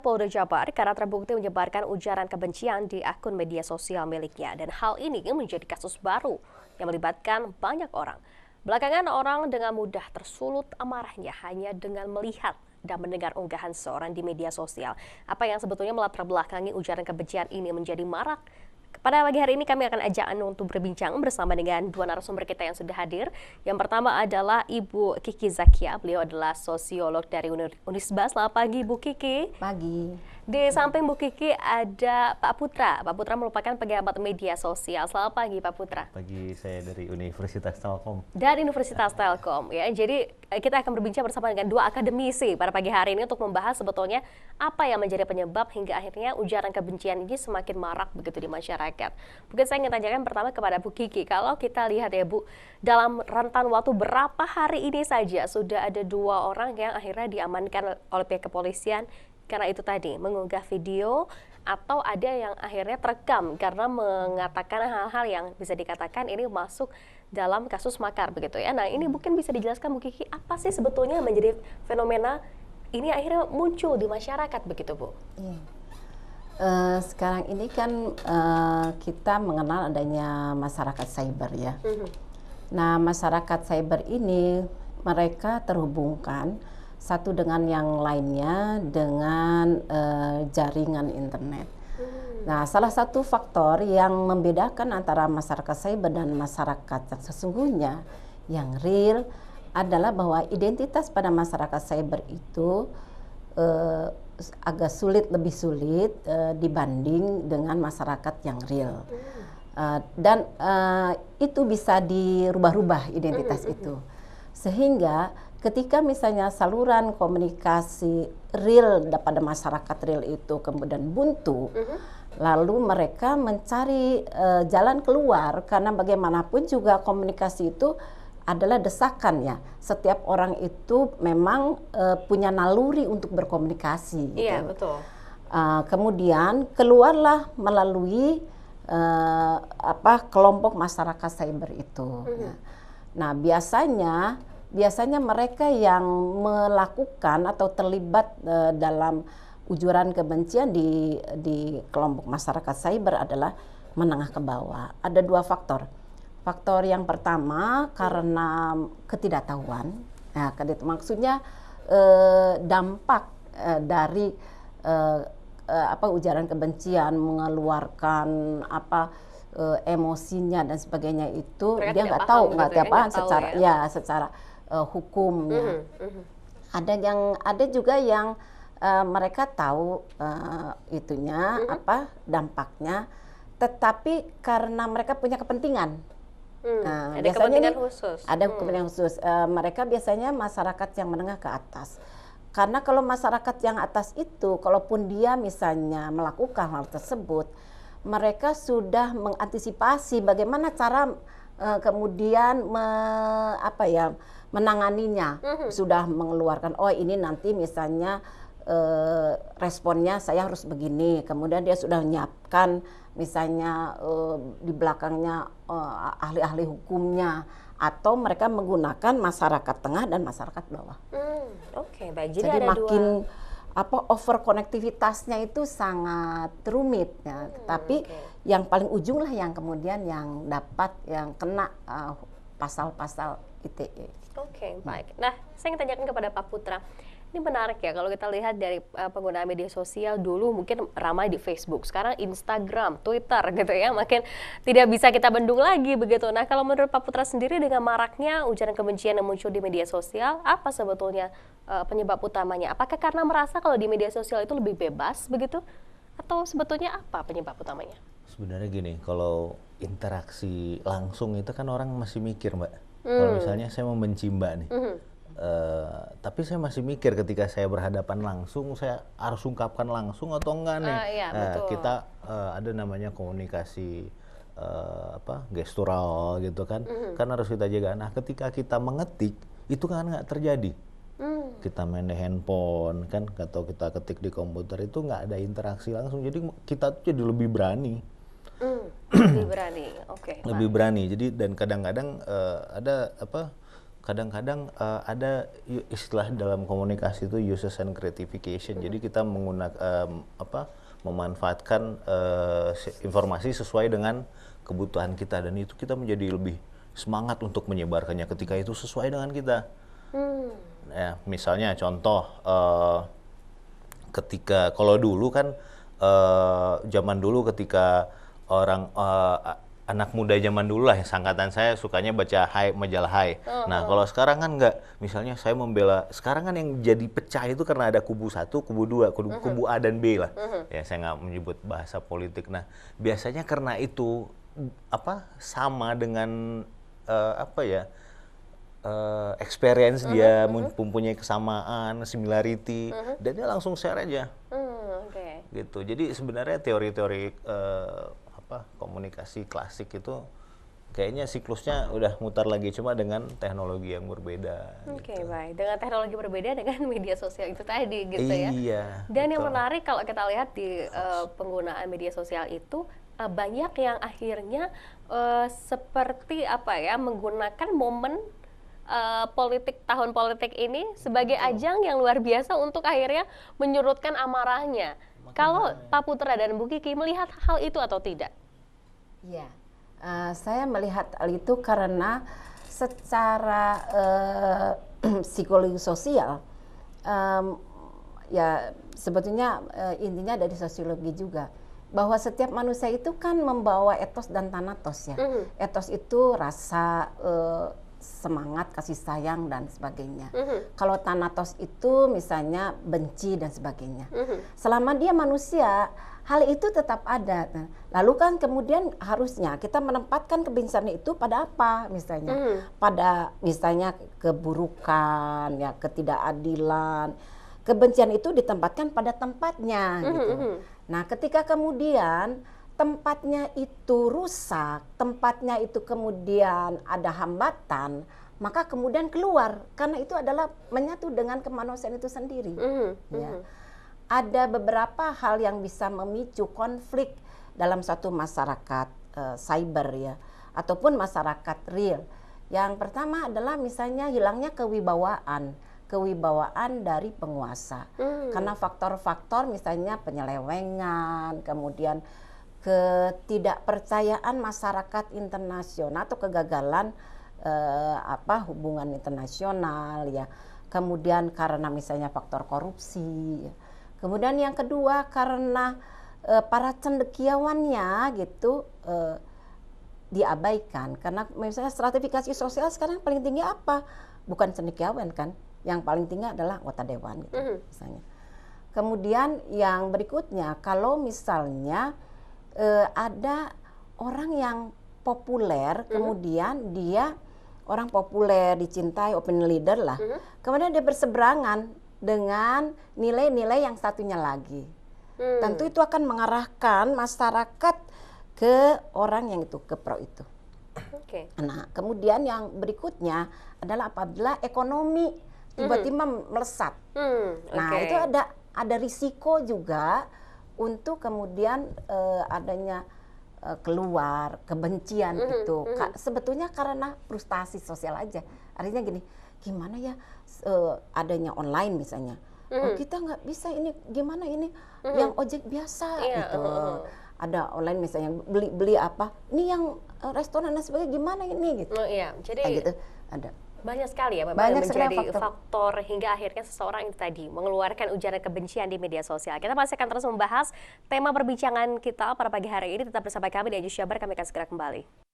Polda Jabar karena terbukti menyebarkan ujaran kebencian di akun media sosial miliknya dan hal ini menjadi kasus baru yang melibatkan banyak orang. Belakangan orang dengan mudah tersulut amarahnya hanya dengan melihat dan mendengar unggahan seorang di media sosial. Apa yang sebetulnya melatar belakangi ujaran kebencian ini menjadi marak? Pada pagi hari ini kami akan ajak Anda untuk berbincang bersama dengan dua narasumber kita yang sudah hadir. Yang pertama adalah Ibu Kiki Zakia, beliau adalah sosiolog dari Unisba. Selamat pagi Bu Kiki. Pagi. Di samping Bu Kiki ada Pak Putra. Pak Putra merupakan pengamat media sosial. Selamat pagi Pak Putra. Pagi, saya dari Universitas Telkom. Dan Universitas Telkom ya. Jadi kita akan berbincang bersama dengan dua akademisi pada pagi hari ini untuk membahas sebetulnya apa yang menjadi penyebab hingga akhirnya ujaran kebencian ini semakin marak begitu di masyarakat. Mungkin saya ingin tanyakan pertama kepada Bu Kiki. Kalau kita lihat ya Bu, dalam rentan waktu berapa hari ini saja sudah ada dua orang yang akhirnya diamankan oleh pihak kepolisian karena itu tadi mengunggah video atau ada yang akhirnya terekam karena mengatakan hal-hal yang bisa dikatakan ini masuk dalam kasus makar begitu ya. Nah ini mungkin bisa dijelaskan Bu Kiki apa sih sebetulnya yang menjadi fenomena ini akhirnya muncul di masyarakat begitu Bu? Iya. Sekarang ini kan kita mengenal adanya masyarakat cyber ya. Nah masyarakat cyber ini mereka terhubungkan satu dengan yang lainnya dengan jaringan internet. Nah, salah satu faktor yang membedakan antara masyarakat cyber dan masyarakat yang sesungguhnya, yang real, adalah bahwa identitas pada masyarakat cyber itu agak lebih sulit dibanding dengan masyarakat yang real. Dan itu bisa dirubah-rubah identitas itu. Sehingga ketika misalnya saluran komunikasi real pada masyarakat real itu kemudian buntu, lalu mereka mencari jalan keluar karena bagaimanapun juga komunikasi itu adalah desakan ya. Setiap orang itu memang punya naluri untuk berkomunikasi. Iya, gitu. betul. Kemudian keluarlah melalui kelompok masyarakat cyber itu. Nah, biasanya mereka yang melakukan atau terlibat dalam ujaran kebencian di kelompok masyarakat cyber adalah menengah ke bawah. Ada dua faktor. Faktor yang pertama karena ketidaktahuan. Nah, maksudnya dampak dari ujaran kebencian mengeluarkan emosinya dan sebagainya itu Mereka dia nggak tahu secara hukumnya. Ada juga yang mereka tahu dampaknya, tetapi karena mereka punya kepentingan. Ada kepentingan khusus. Ada kepentingan khusus. Mereka biasanya masyarakat yang menengah ke atas. Karena kalau masyarakat yang atas itu, kalaupun dia misalnya melakukan hal tersebut, mereka sudah mengantisipasi bagaimana cara kemudian menanganinya. Sudah mengeluarkan, oh ini nanti misalnya responnya saya harus begini. Kemudian dia sudah menyiapkan misalnya di belakangnya ahli-ahli hukumnya, atau mereka menggunakan masyarakat tengah dan masyarakat bawah. Oke, baik. Jadi ada makin over konektivitasnya itu sangat rumit ya. Tapi yang paling ujung lah yang kemudian yang dapat yang kena pasal-pasal ITE. Oke, baik. Nah, saya ingin tanyakan kepada Pak Putra. Ini menarik ya kalau kita lihat dari penggunaan media sosial dulu mungkin ramai di Facebook, sekarang Instagram, Twitter gitu ya, makin tidak bisa kita bendung lagi begitu. Nah, kalau menurut Pak Putra sendiri dengan maraknya ujaran kebencian yang muncul di media sosial, apa sebetulnya penyebab utamanya? Apakah karena merasa kalau di media sosial itu lebih bebas begitu? Atau sebetulnya apa penyebab utamanya? Sebenarnya gini, kalau interaksi langsung itu kan orang masih mikir Mbak. Kalau misalnya saya membenci Mbak nih, tapi saya masih mikir ketika saya berhadapan langsung, saya harus ungkapkan langsung atau enggak nih. Iya, betul. Kita ada namanya komunikasi gestural gitu kan, kan harus kita jaga. Nah, ketika kita mengetik itu kan nggak terjadi. Kita main di handphone kan, atau kita ketik di komputer itu nggak ada interaksi langsung. Jadi kita tuh jadi lebih berani. Lebih berani, oke. Lebih berani. Jadi dan kadang-kadang ada kadang-kadang ada istilah dalam komunikasi itu uses and gratification. Jadi kita menggunakan memanfaatkan informasi sesuai dengan kebutuhan kita, dan itu kita menjadi lebih semangat untuk menyebarkannya ketika itu sesuai dengan kita. Ya, misalnya contoh ketika kalau dulu kan zaman dulu ketika orang anak muda zaman dulu lah, sangkatan saya sukanya baca majalah Hai. Nah, kalau sekarang kan enggak. Misalnya saya membela, sekarang kan yang jadi pecah itu karena ada kubu 1, kubu 2, kubu A dan B lah. Ya, saya nggak menyebut bahasa politik. Nah, biasanya karena itu sama dengan experience dia mempunyai kesamaan, similarity, dan dia langsung share aja. Gitu. Jadi sebenarnya teori-teori komunikasi klasik itu kayaknya siklusnya udah mutar lagi, cuma dengan teknologi yang berbeda. Oke, baik. Dengan teknologi berbeda dengan media sosial itu tadi gitu ya. Iya. Dan yang menarik kalau kita lihat di penggunaan media sosial itu banyak yang akhirnya seperti menggunakan momen politik, tahun politik ini sebagai ajang yang luar biasa untuk akhirnya menyurutkan amarahnya. Kalau Pak Putra dan Bu Kiki melihat hal itu atau tidak? Ya, saya melihat hal itu karena secara psikologi sosial, ya sebetulnya intinya dari sosiologi juga, bahwa setiap manusia itu kan membawa etos dan thanatos ya. Etos itu rasa semangat, kasih sayang dan sebagainya. Kalau thanatos itu misalnya benci dan sebagainya. Selama dia manusia, hal itu tetap ada. Lalu kan kemudian harusnya kita menempatkan kebencian itu pada apa misalnya? Pada misalnya keburukan, ya ketidakadilan. Kebencian itu ditempatkan pada tempatnya gitu. Nah, ketika kemudian tempatnya itu rusak, tempatnya itu kemudian ada hambatan, maka kemudian keluar, karena itu adalah menyatu dengan kemanusiaan itu sendiri. Ya. Ada beberapa hal yang bisa memicu konflik dalam satu masyarakat cyber ya, ataupun masyarakat real. Yang pertama adalah misalnya hilangnya kewibawaan dari penguasa, karena faktor-faktor misalnya penyelewengan, kemudian ketidakpercayaan masyarakat internasional atau kegagalan hubungan internasional ya. Kemudian karena misalnya faktor korupsi. Kemudian yang kedua karena para cendekiawannya gitu diabaikan, karena misalnya stratifikasi sosial sekarang paling tinggi apa? Bukan cendekiawan kan, yang paling tinggi adalah anggota dewan gitu misalnya. Kemudian yang berikutnya kalau misalnya ada orang yang populer, kemudian dia orang populer, dicintai, opinion leader lah, kemudian dia berseberangan dengan nilai-nilai yang satunya lagi. Tentu itu akan mengarahkan masyarakat ke orang yang itu, ke pro itu. Nah, kemudian yang berikutnya adalah apabila ekonomi tiba-tiba melesat. Nah, itu ada risiko juga untuk kemudian adanya keluar kebencian itu. Sebetulnya karena frustasi sosial aja. Artinya gini, gimana ya adanya online misalnya. Oh, kita nggak bisa ini, gimana ini yang ojek biasa gitu. Ada online misalnya beli apa, ini yang restoran dan sebagainya gimana ini gitu. Jadi gitu ada. Banyak sekali ya memang Banyak menjadi faktor hingga akhirnya seseorang itu tadi mengeluarkan ujaran kebencian di media sosial. Kita masih akan terus membahas tema perbincangan kita pada pagi hari ini. Tetap bersama kami di Aju Syabar, kami akan segera kembali.